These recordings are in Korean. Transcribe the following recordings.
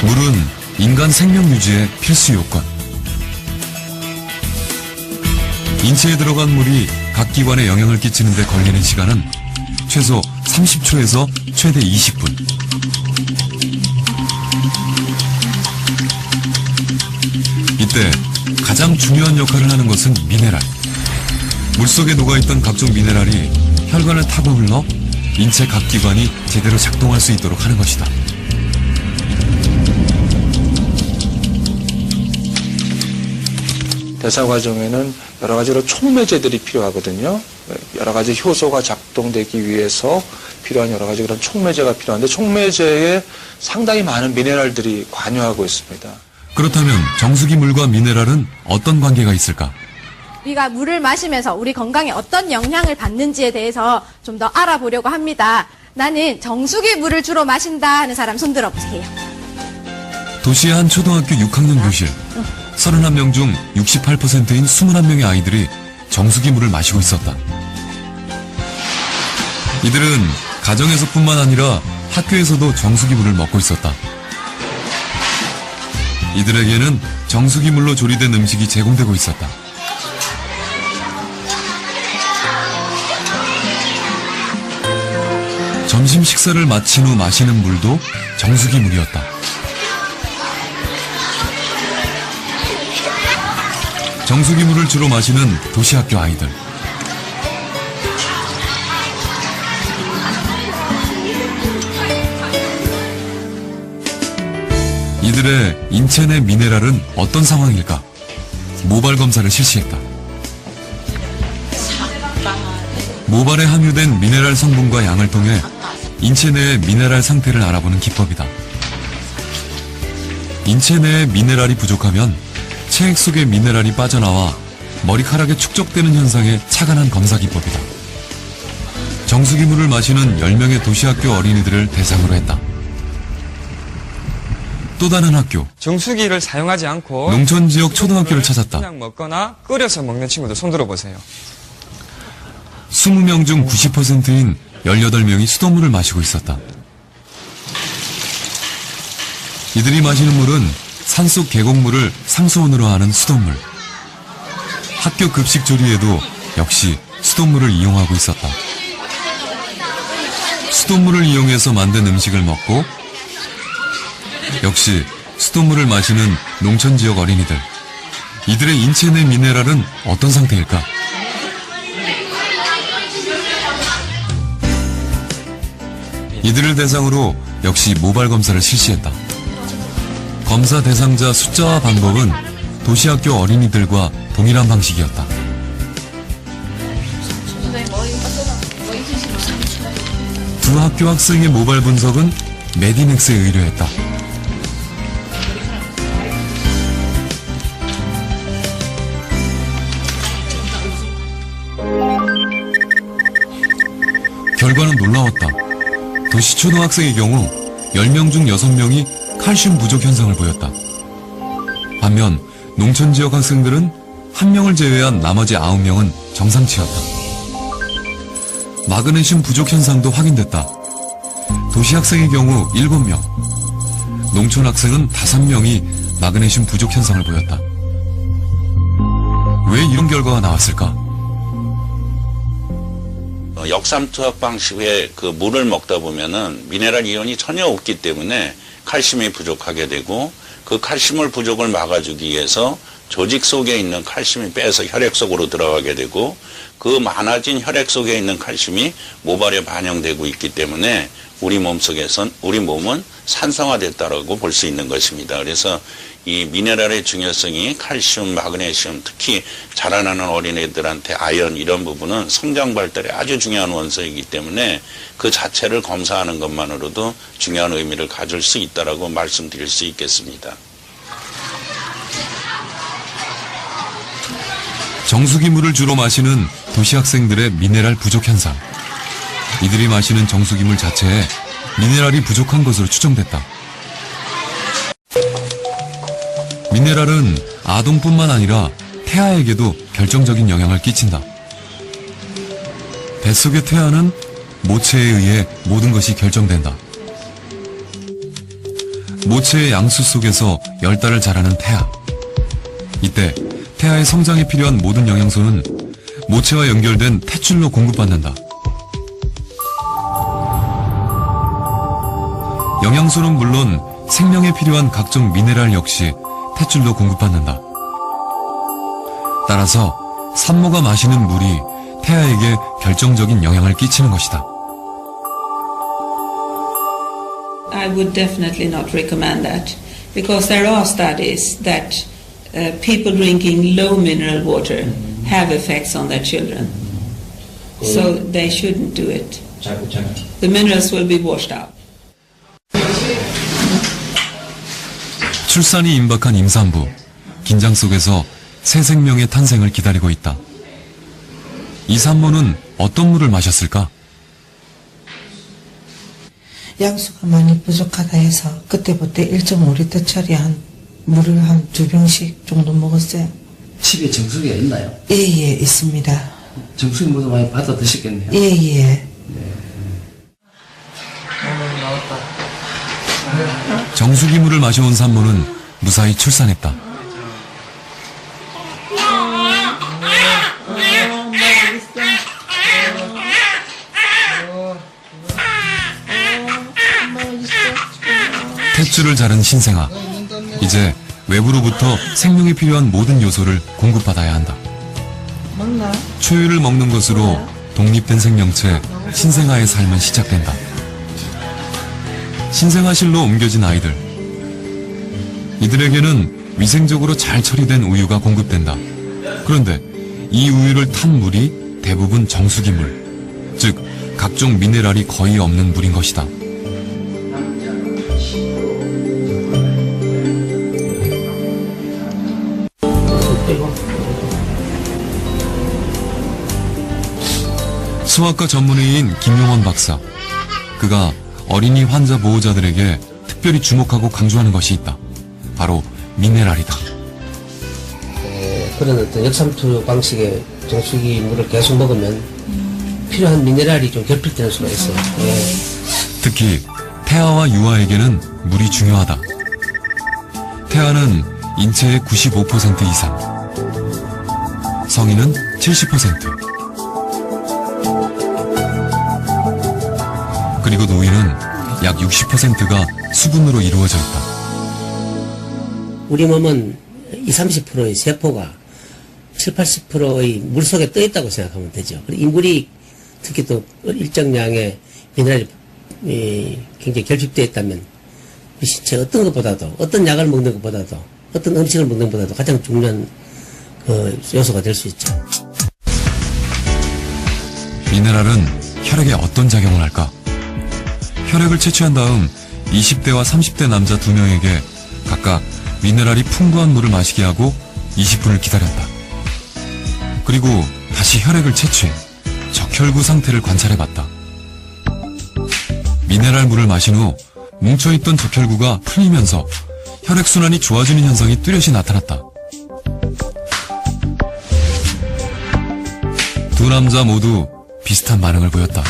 물은 인간 생명 유지의 필수 요건. 인체에 들어간 물이 각 기관에 영향을 끼치는 데 걸리는 시간은 최소 30초에서 최대 20분. 이때 가장 중요한 역할을 하는 것은 미네랄. 물속에 녹아있던 각종 미네랄이 혈관을 타고 흘러 인체 각 기관이 제대로 작동할 수 있도록 하는 것이다. 대사 과정에는 여러 가지로 촉매제들이 필요하거든요. 여러 가지 효소가 작동되기 위해서 필요한 여러 가지 그런 촉매제가 필요한데 촉매제에 상당히 많은 미네랄들이 관여하고 있습니다. 그렇다면 정수기 물과 미네랄은 어떤 관계가 있을까? 우리가 물을 마시면서 우리 건강에 어떤 영향을 받는지에 대해서 좀 더 알아보려고 합니다. 나는 정수기 물을 주로 마신다 하는 사람 손 들어보세요. 도시의 한 초등학교 6학년 교실. 31명 중 68%인 21명의 아이들이 정수기 물을 마시고 있었다. 이들은 가정에서뿐만 아니라 학교에서도 정수기 물을 먹고 있었다. 이들에게는 정수기 물로 조리된 음식이 제공되고 있었다. 점심 식사를 마친 후 마시는 물도 정수기 물이었다. 정수기 물을 주로 마시는 도시학교 아이들. 이들의 인체 내 미네랄은 어떤 상황일까? 모발 검사를 실시했다. 모발에 함유된 미네랄 성분과 양을 통해 인체 내의 미네랄 상태를 알아보는 기법이다. 인체 내에 미네랄이 부족하면 체액 속의 미네랄이 빠져나와 머리카락에 축적되는 현상에 착안한 검사 기법이다. 정수기 물을 마시는 10명의 도시학교 어린이들을 대상으로 했다. 또 다른 학교. 정수기를 사용하지 않고 농촌 지역 초등학교를 찾았다. 그냥 먹거나 끓여서 먹는 친구들 손 들어보세요. 20명 중 90%인 18명이 수돗물을 마시고 있었다. 이들이 마시는 물은 산속 계곡물을 상수원으로 하는 수돗물. 학교 급식 조리에도 역시 수돗물을 이용하고 있었다. 수돗물을 이용해서 만든 음식을 먹고 역시 수돗물을 마시는 농촌 지역 어린이들. 이들의 인체 내 미네랄은 어떤 상태일까? 이들을 대상으로 역시 모발 검사를 실시했다. 검사 대상자 숫자와 방법은 도시학교 어린이들과 동일한 방식이었다. 두 학교 학생의 모발 분석은 메디맥스에 의뢰했다. 결과는 놀라웠다. 도시 초등학생의 경우 10명 중 6명이 칼슘 부족 현상을 보였다. 반면 농촌 지역 학생들은 1명을 제외한 나머지 9명은 정상치였다. 마그네슘 부족 현상도 확인됐다. 도시 학생의 경우 7명, 농촌 학생은 5명이 마그네슘 부족 현상을 보였다. 왜 이런 결과가 나왔을까? 역삼투압 방식의 그 물을 먹다 보면은 미네랄 이온이 전혀 없기 때문에 칼슘이 부족하게 되고 그 칼슘을 부족을 막아주기 위해서 조직 속에 있는 칼슘이 빼서 혈액 속으로 들어가게 되고 그 많아진 혈액 속에 있는 칼슘이 모발에 반영되고 있기 때문에 우리 몸은 산성화됐다라고 볼 수 있는 것입니다. 그래서 이 미네랄의 중요성이 칼슘, 마그네슘, 특히 자라나는 어린애들한테 아연 이런 부분은 성장 발달에 아주 중요한 원소이기 때문에 그 자체를 검사하는 것만으로도 중요한 의미를 가질 수 있다라고 말씀드릴 수 있겠습니다. 정수기 물을 주로 마시는 도시 학생들의 미네랄 부족 현상. 이들이 마시는 정수기 물 자체에 미네랄이 부족한 것으로 추정됐다. 미네랄은 아동뿐만 아니라 태아에게도 결정적인 영향을 끼친다. 뱃속의 태아는 모체에 의해 모든 것이 결정된다. 모체의 양수 속에서 10달을 자라는 태아. 이때 태아의 성장에 필요한 모든 영양소는 모체와 연결된 탯줄로 공급받는다. 영양소는 물론 생명에 필요한 각종 미네랄 역시 탯줄로 공급받는다. 따라서 산모가 마시는 물이 태아에게 결정적인 영향을 끼치는 것이다. I would definitely not recommend that because there are studies that people drinking low mineral water have effects on their children. So they shouldn't do it. The minerals will be washed out. 출산이 임박한 임산부. 긴장 속에서 새 생명의 탄생을 기다리고 있다. 이 산모는 어떤 물을 마셨을까? 양수가 많이 부족하다 해서 그때부터 1.5리터짜리 물을 한 2병씩 정도 먹었어요. 집에 정수기가 있나요? 예예 있습니다. 정수기 물도 많이 받아 드셨겠네요. 예예. 정수기 물을 마셔온 산모는 무사히 출산했다. 탯줄을 자른 신생아. 이제 외부로부터 생명에 필요한 모든 요소를 공급받아야 한다. 초유를 먹는 것으로 독립된 생명체 신생아의 삶은 시작된다. 신생아실로 옮겨진 아이들. 이들에게는 위생적으로 잘 처리된 우유가 공급된다. 그런데 이 우유를 탄 물이 대부분 정수기 물, 즉 각종 미네랄이 거의 없는 물인 것이다. 소아과 전문의인 김용원 박사. 그가 어린이 환자 보호자들에게 특별히 주목하고 강조하는 것이 있다. 바로 미네랄이다. 그런 어떤 역삼투 방식의 정수기 물을 계속 먹으면 필요한 미네랄이 좀 결핍되는 수가 있어요. 특히 태아와 유아에게는 물이 중요하다. 태아는 인체의 95% 이상, 성인은 70%, 그리고 노인은 약 60%가 수분으로 이루어져 있다. 우리 몸은 20, 30%의 세포가 7, 80%의 물 속에 떠 있다고 생각하면 되죠. 이 물이 특히 또 일정량의 미네랄이 굉장히 결핍되어 있다면 신체 어떤 것보다도, 어떤 약을 먹는 것보다도, 어떤 음식을 먹는 것보다도 가장 중요한 그 요소가 될 수 있죠. 미네랄은 혈액에 어떤 작용을 할까? 혈액을 채취한 다음 20대와 30대 남자 2명에게 각각 미네랄이 풍부한 물을 마시게 하고 20분을 기다렸다. 그리고 다시 혈액을 채취해 적혈구 상태를 관찰해봤다. 미네랄 물을 마신 후 뭉쳐있던 적혈구가 풀리면서 혈액순환이 좋아지는 현상이 뚜렷이 나타났다. 두 남자 모두 비슷한 반응을 보였다.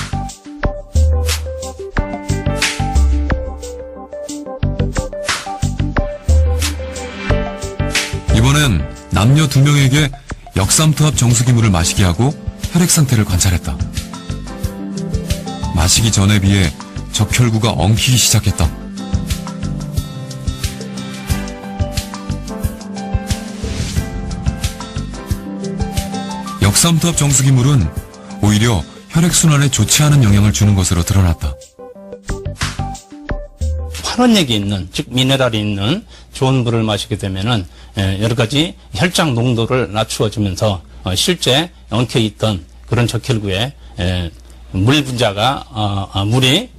이번엔 남녀 2명에게 역삼투압 정수기물을 마시게 하고 혈액 상태를 관찰했다. 마시기 전에 비해 적혈구가 엉키기 시작했다. 역삼투압 정수기물은 오히려 혈액순환에 좋지 않은 영향을 주는 것으로 드러났다. 환원액이 있는, 즉 미네랄이 있는 좋은 물을 마시게 되면은 여러 가지 혈장 농도를 낮추어주면서 실제 엉켜있던 그런 적혈구에 물 분자가 물이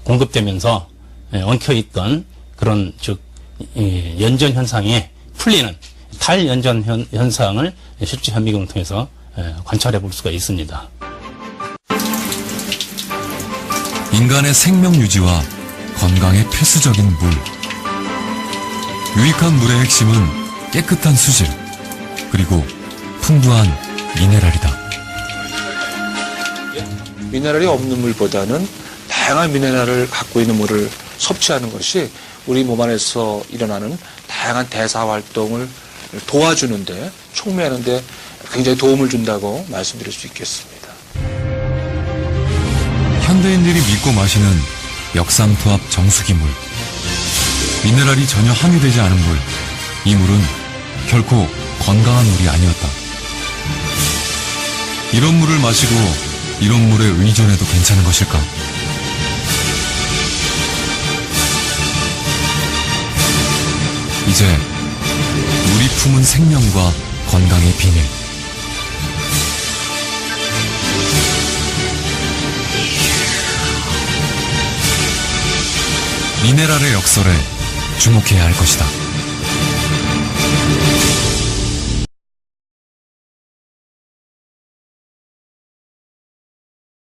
공급되면서 엉켜있던 그런 즉 연전 현상이 풀리는 탈연전 현상을 실제 현미경을 통해서 관찰해 볼 수가 있습니다. 인간의 생명 유지와 건강에 필수적인 물. 유익한 물의 핵심은 깨끗한 수질, 그리고 풍부한 미네랄이다. 미네랄이 없는 물보다는 다양한 미네랄을 갖고 있는 물을 섭취하는 것이 우리 몸 안에서 일어나는 다양한 대사 활동을 도와주는데, 촉매하는데 굉장히 도움을 준다고 말씀드릴 수 있겠습니다. 현대인들이 믿고 마시는 역삼투압 정수기 물. 미네랄이 전혀 함유되지 않은 물. 이 물은 결코 건강한 물이 아니었다. 이런 물을 마시고 이런 물에 의존해도 괜찮은 것일까? 이제 물이 품은 생명과 건강의 비밀. 미네랄의 역설에 주목해야 할 것이다.